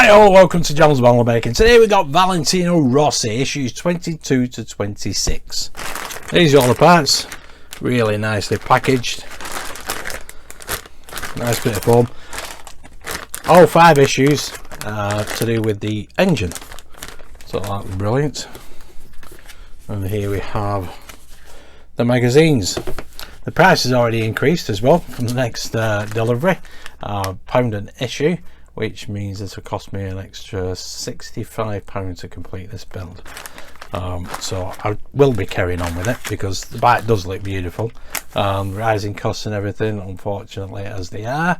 Hi, welcome to John's Bottle Bacon. Today we got Valentino Rossi issues 22 to 26. These are all the parts, really nicely packaged. Nice bit of foam. All 5 issues to do with the engine, so that's brilliant. And here we have the magazines. The price has already increased as well from the next delivery, £1 an issue, which means it'll cost me an extra £65 to complete this build. So I will be carrying on with it because the bike does look beautiful. Rising costs and everything, unfortunately as they are,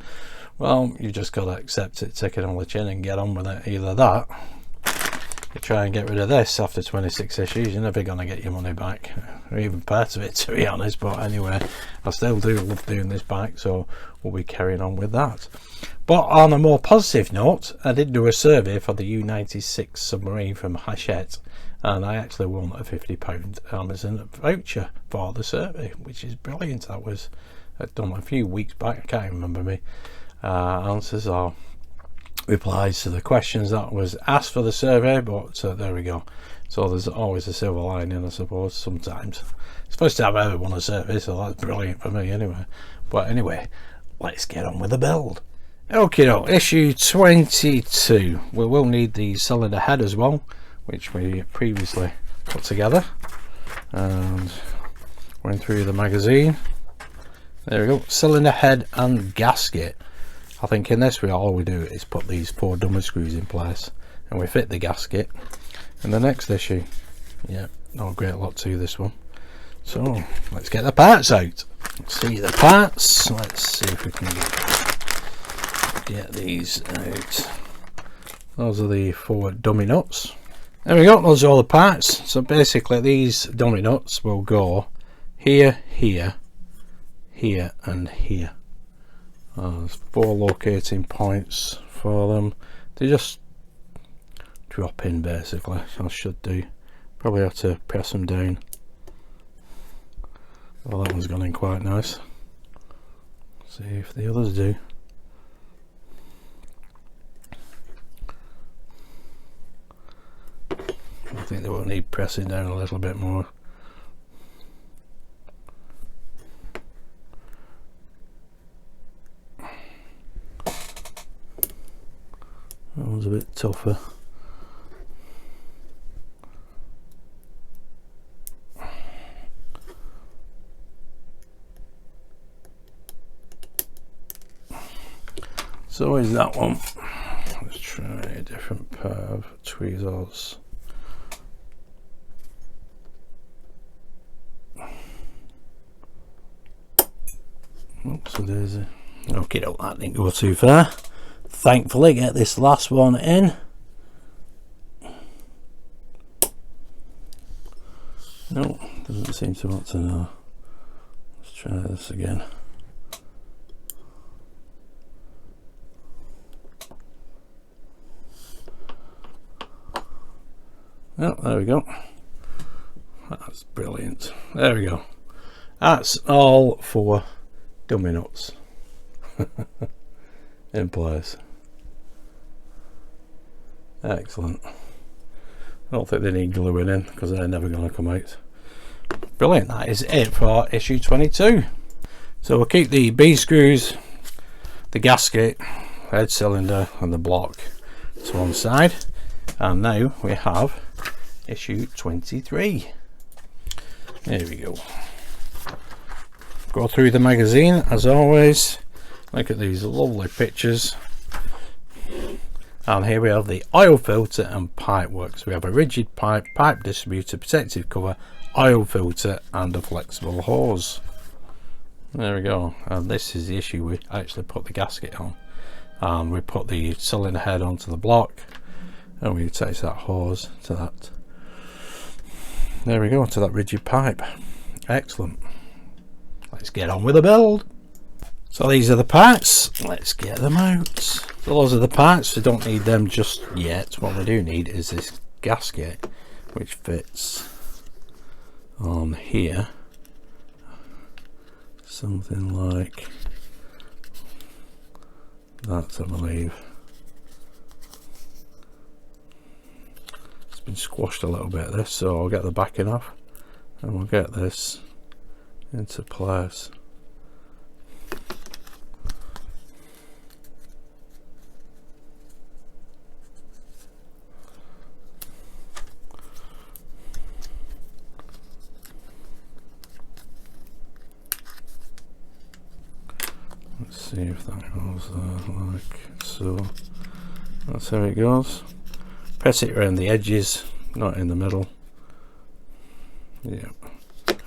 well, you just got to accept it, take it on the chin and get on with it. Either that, you try and get rid of this after 26 issues, you're never going to get your money back, or even part of it, to be honest. But anyway, I still do love doing this bike, so we'll be carrying on with that. But on a more positive note, I did do a survey for the U-96 submarine from Hachette, and I actually won a £50 Amazon voucher for the survey, which is brilliant. That was done a few weeks back. I can't remember me answers or replies to the questions that was asked for the survey, but there we go. So there's always a silver lining, I suppose, sometimes. It's the first time I ever won a survey, so that's brilliant for me anyway. But anyway, let's get on with the build. Okay, issue 22. We will need the cylinder head as well, which we previously put together, and went through the magazine. There we go, cylinder head and gasket. I think in this all we do is put these 4 dummy screws in place and we fit the gasket in the next issue. Yeah, not a great lot to this one. So let's get the parts out. Let's see the parts. Let's see if we can get these out. Those are the 4 dummy nuts. There we go, those are all the parts. So basically these dummy nuts will go here, here, here and here. There's 4 locating points for them. They just drop in basically. I should do. Probably have to press them down. Well, that one's gone in quite nice. See if the others do. I think they will need pressing down a little bit more. That one's a bit tougher. So is that one. Let's try a different pair of tweezers. Oops, a daisy. Okay, that didn't go too far. Thankfully, get this last one in. No, doesn't seem to want to know. Let's try this again. Oh, there we go. That's brilliant. There we go. That's all 4 dummy nuts in place. Excellent. I don't think they need gluing in because they're never going to come out. Brilliant. That is it for issue 22. So we'll keep the B screws, the gasket, head cylinder and the block to one side, and now we have issue 23. There we go. Go through the magazine as always. Look at these lovely pictures. And here we have the oil filter and pipe work. So we have a rigid pipe, pipe distributor, protective cover, oil filter and a flexible hose. There we go. And this is the issue we actually put the gasket on. And we put the cylinder head onto the block and we attach that hose to that. There we go, to that rigid pipe. Excellent. Let's get on with the build. So these are the parts. Let's get them out. So those are the parts. We don't need them just yet. What we do need is this gasket, which fits on here. Something like that, I believe. been squashed a little bit, this, so I'll get the backing off and we'll get this into place. Let's see if that goes there, like so. That's how it goes. Press it around the edges, not in the middle. Yeah. It's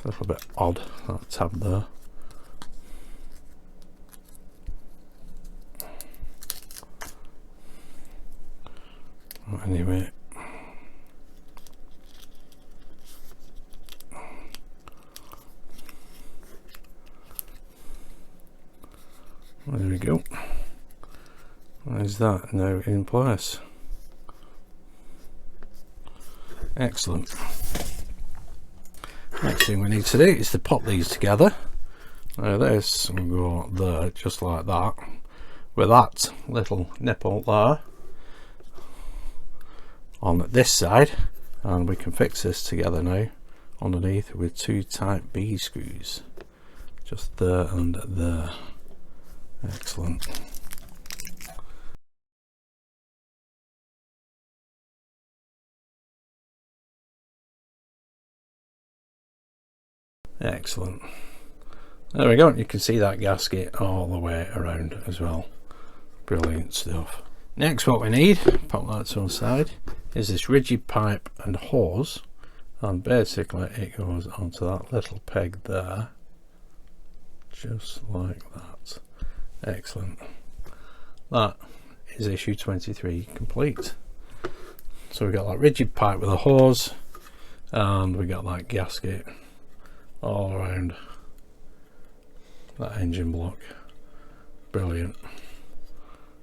a little bit odd, that tab there. Anyway. There we go. Is that now in place? Excellent. Next thing we need to do is to pop these together. Now this will go there just like that, with that little nipple there on this side, and we can fix this together now underneath with two type B screws, just there and there. Excellent. Excellent. There we go. You can see that gasket all the way around as well. Brilliant stuff. Next, what we need, pop that to one side, is this rigid pipe and hose, and basically it goes onto that little peg there, just like that. Excellent. That is issue 23 complete. So we got that rigid pipe with a hose, and we got that gasket all around that engine block. Brilliant.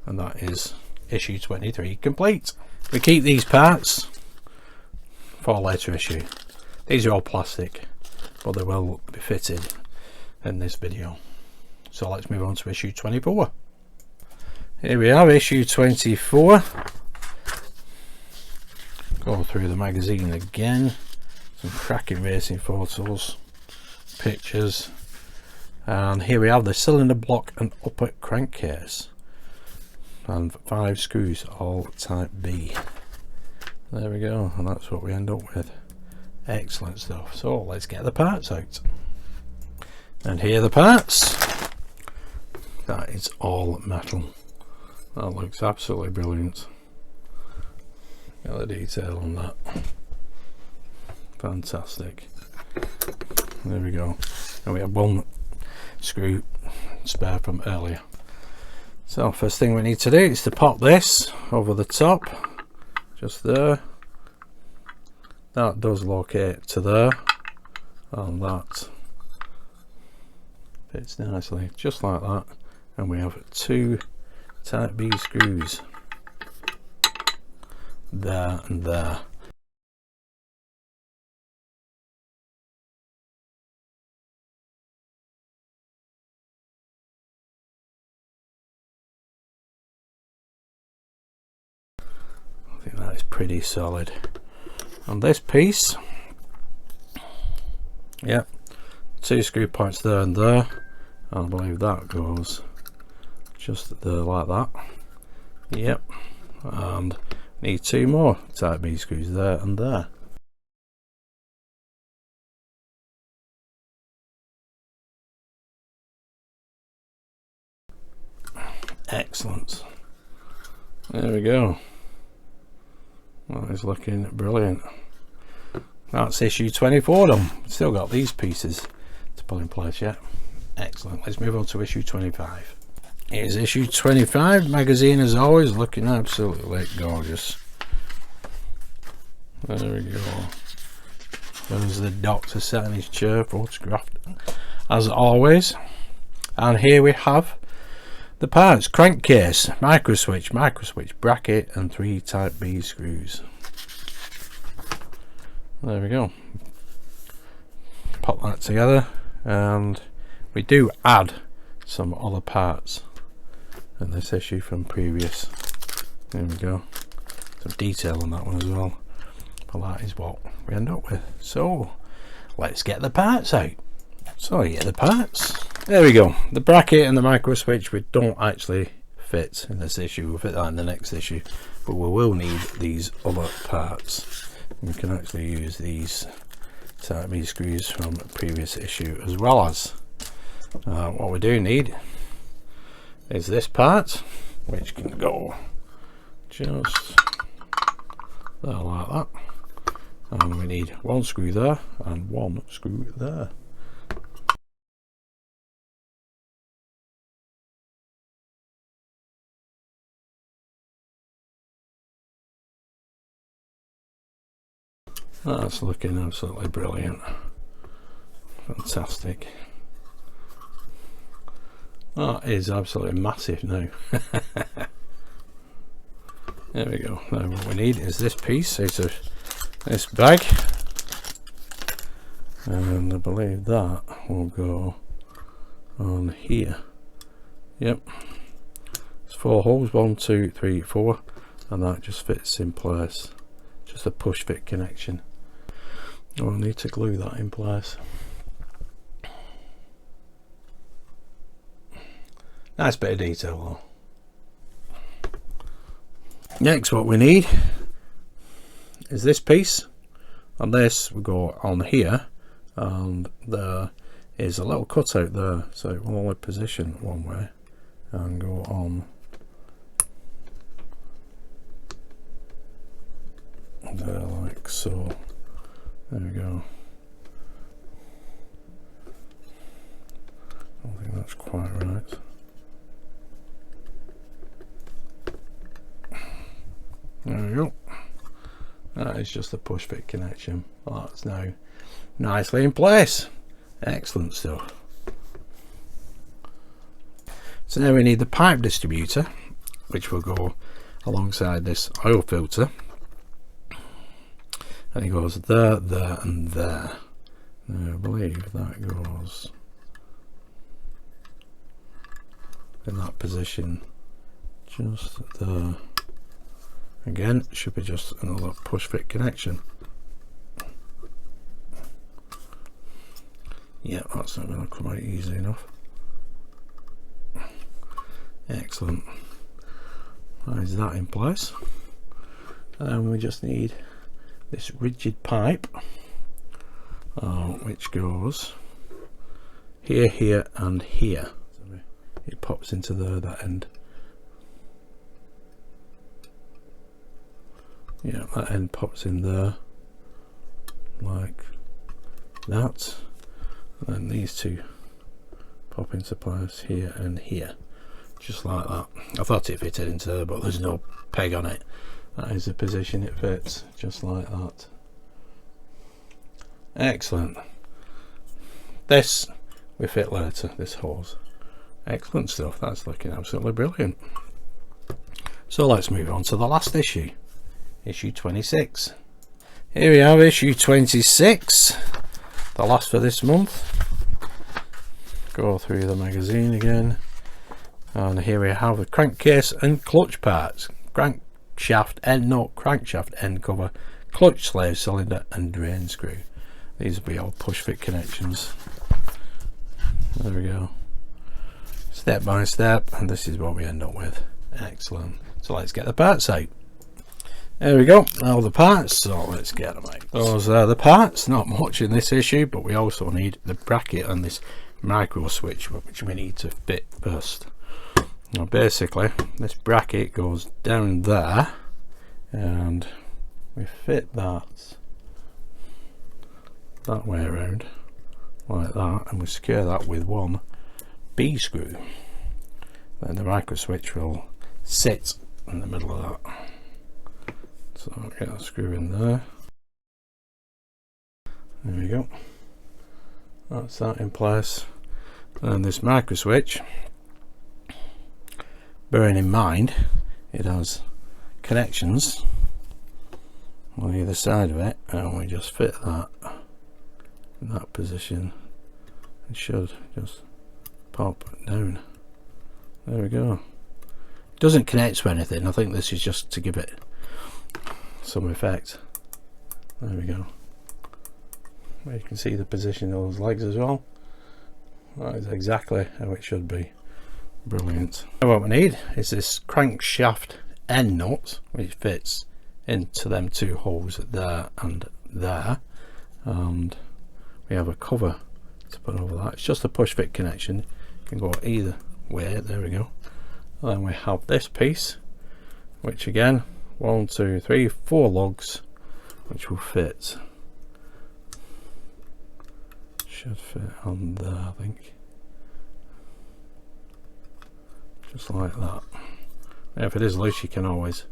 And that is issue 23 complete. We keep these parts for a later issue. These are all plastic, but they will be fitted in this video. So let's move on to issue 24. Here we have issue 24. Go through the magazine again. Some cracking racing photos, pictures, and here we have the cylinder block and upper crankcase, and 5 screws, all type B. There we go, and that's what we end up with. Excellent stuff. So let's get the parts out. And here are the parts. That is all metal. That looks absolutely brilliant. Got the detail on that. Fantastic. There we go. And we have one screw spare from earlier. So first thing we need to do is to pop this over the top, just there. That does locate to there, and that fits nicely, just like that. And we have 2 type B screws there and there. I think that is pretty solid. On this piece, yep, 2 screw points there and there. I believe that goes just there like that. Yep, and need 2 more type B screws there and there. Excellent. There we go. That is looking brilliant. That's issue 24 done. Still got these pieces to put in place yet. Excellent. Let's move on to issue 25. Here's issue 25. Magazine as always, looking absolutely gorgeous. There we go. There's the doctor sat in his chair, photographed as always. And here we have the parts: crankcase, micro switch bracket, and 3 type B screws. There we go. Pop that together, and we do add some other parts in this issue from previous. There we go. some detail on that one as well. But that is what we end up with. So let's get the parts out. So yeah, the parts. There we go. The bracket and the micro switch we don't actually fit in this issue. We'll fit that in the next issue. But we will need these other parts. We can actually use these Type B screws from a previous issue, as well as what we do need is this part, which can go just there like that, and we need one screw there and one screw there. That's looking absolutely brilliant. Fantastic. That is absolutely massive now. There we go. Now what we need is this piece out of this bag, and I believe that will go on here. Yep. It's 4 holes, 1, 2, 3, 4, and that just fits in place. Just a push fit connection. I'll need to glue that in place. Nice bit of detail though. Next, what we need is this piece, and this will go on here, and there is a little cutout there, so it will only position one way and go on there like so. There we go. I don't think that's quite right. There we go. That is just a push fit connection. Well, that's now nicely in place. Excellent stuff. So now we need the pipe distributor, which will go alongside this oil filter. And it goes there, there and there. Now I believe that goes in that position just there. Again, it should be just another push fit connection. Yeah, that's not going to come out easy enough. Excellent. That is that in place. And we just need this rigid pipe, which goes here, here and here. So it pops into there, that end. Yeah, that end pops in there like that, and then these two pop into place here and here, just like that. I thought it fitted into there, but there's no peg on it. That is the position it fits, just like that. Excellent. This we fit later, this hose. Excellent stuff. That's looking absolutely brilliant. So let's move on to the last issue, issue 26. Here we have issue 26, the last for this month. Go through the magazine again, and here we have the crankcase and clutch parts. Crankshaft end cover, clutch slave cylinder and drain screw. These will be all push fit connections. There we go, step by step, and this is what we end up with. Excellent. So let's get the parts out. There we go, all the parts, so let's get them out. Those are the parts. Not much in this issue, but we also need the bracket and this micro switch, which we need to fit first. Now basically this bracket goes down there, and we fit that way around like that, and we secure that with one B screw. Then the micro switch will sit in the middle of that. So I'll get a screw in there. There we go. That's that in place. And this micro switch, bearing in mind it has connections on either side of it, and we just fit that in that position. It should just pop down. There we go. It doesn't connect to anything. I think this is just to give it some effect. There we go. You can see the position of those legs as well. That is exactly how it should be. Brilliant. Now what we need is this crankshaft end nut, which fits into them two holes there and there, and we have a cover to put over that. It's just a push fit connection, you can go either way. There we go. And then we have this piece, which again, 1, 2, 3, 4 lugs, which will fit, should fit on there, I think, just like that. If it is loose, you can always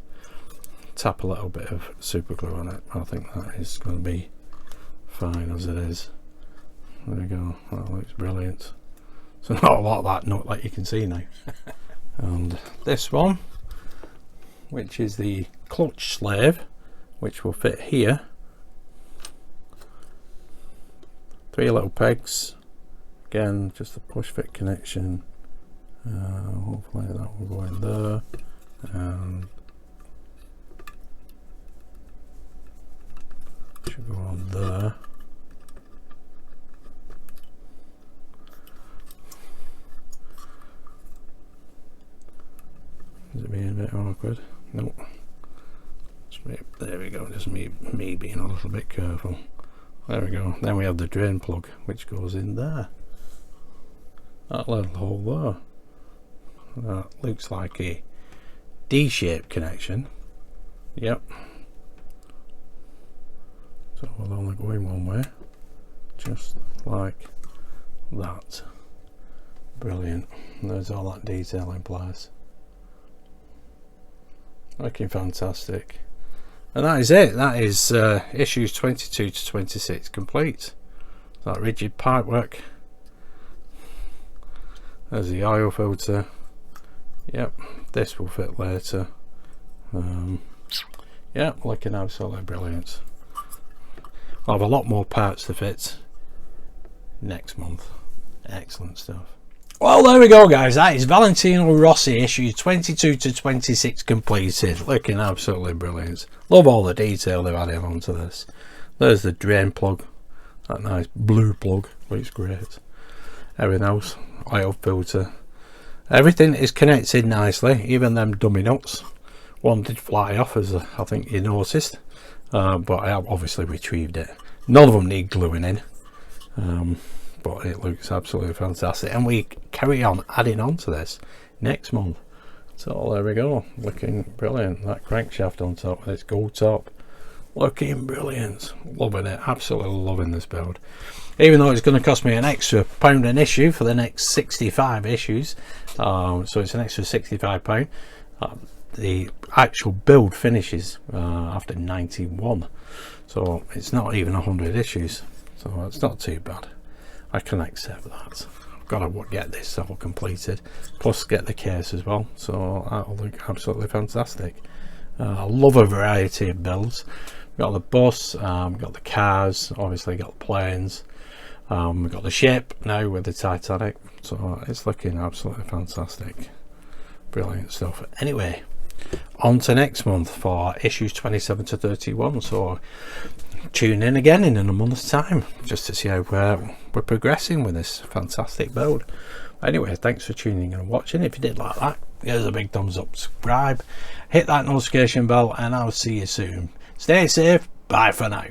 tap a little bit of super glue on it. I think that is going to be fine as it is. There we go. That looks brilliant. So not a lot of that nut, like you can see now. And this one, which is the clutch slave, which will fit here. 3 little pegs. Again, just a push fit connection. Hopefully that will go in there. And should go on there. Is it being a bit awkward? Nope. There we go, just me being a little bit careful. There we go. Then we have the drain plug, which goes in there. That little hole there. That looks like a D-shaped connection. Yep. So we'll only go in one way, just like that. Brilliant. And there's all that detail in place. Looking fantastic. And that is it. That is issues 22 to 26 complete. That rigid pipework. There's the oil filter. Yep, this will fit later. Yep, looking absolutely brilliant. I'll have a lot more parts to fit next month. Excellent stuff. Well, there we go, guys. That is Valentino Rossi issue 22 to 26 completed. Looking absolutely brilliant. Love all the detail they've added onto this. There's the drain plug, that nice blue plug, looks great. Everything else, oil filter, everything is connected nicely. Even them dummy nuts, one did fly off, as I think you noticed, but I have obviously retrieved it. None of them need gluing in. But it looks absolutely fantastic, and we carry on adding on to this next month. So there we go, looking brilliant. That crankshaft on top with its gold top, looking brilliant. Loving it, absolutely loving this build. Even though it's going to cost me an extra £1 an issue for the next 65 issues, so it's an extra £65. The actual build finishes after 91, so it's not even 100 issues, so it's not too bad. I can accept that. I've got to get this all completed, plus get the case as well, so that'll look absolutely fantastic. I love a variety of builds. We've got the bus, we've got the cars, obviously got the planes, we've got the ship now with the Titanic, so it's looking absolutely fantastic. Brilliant stuff. Anyway, on to next month for issues 27 to 31, so tune in again in a month's time just to see how we're progressing with this fantastic build. Anyway, thanks for tuning in and watching. If you did like that, give us a big thumbs up, subscribe, hit that notification bell, and I'll see you soon. Stay safe, bye for now.